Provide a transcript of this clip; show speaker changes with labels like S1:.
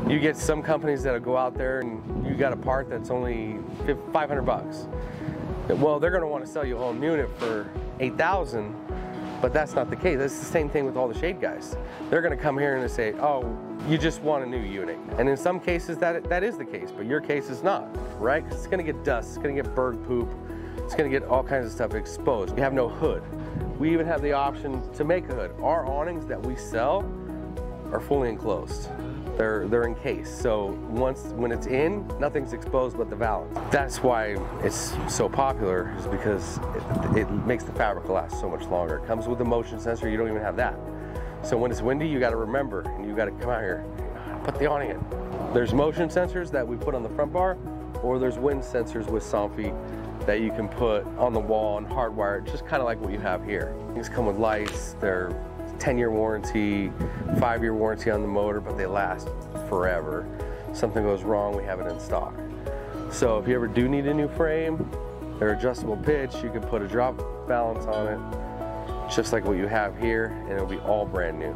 S1: You get some companies that'll go out there and you got a part that's only 500 bucks. Well, they're gonna wanna sell you a whole unit for 8,000, but that's not the case. That's the same thing with all the shade guys. They're gonna come here and they say, oh, you just want a new unit. And in some cases that is the case, but your case is not, right? 'Cause it's gonna get dust, it's gonna get bird poop, it's gonna get all kinds of stuff exposed. You have no hood. We even have the option to make a hood. Our awnings that we sell are fully enclosed. They're encased, so when it's in, nothing's exposed but the valance. That's why it's so popular, is because it makes the fabric last so much longer. It comes with a motion sensor, you don't even have that. So when it's windy, you gotta remember, and you gotta come out here, put the awning in. There's motion sensors that we put on the front bar, or there's wind sensors with Somfy that you can put on the wall and hardwire, just kind of like what you have here. These come with lights, they're 10-year warranty, 5-year warranty on the motor, but they last forever. Something goes wrong, we have it in stock. So if you ever do need a new frame, they're adjustable pitch, you can put a drop balance on it, just like what you have here, and it'll be all brand new.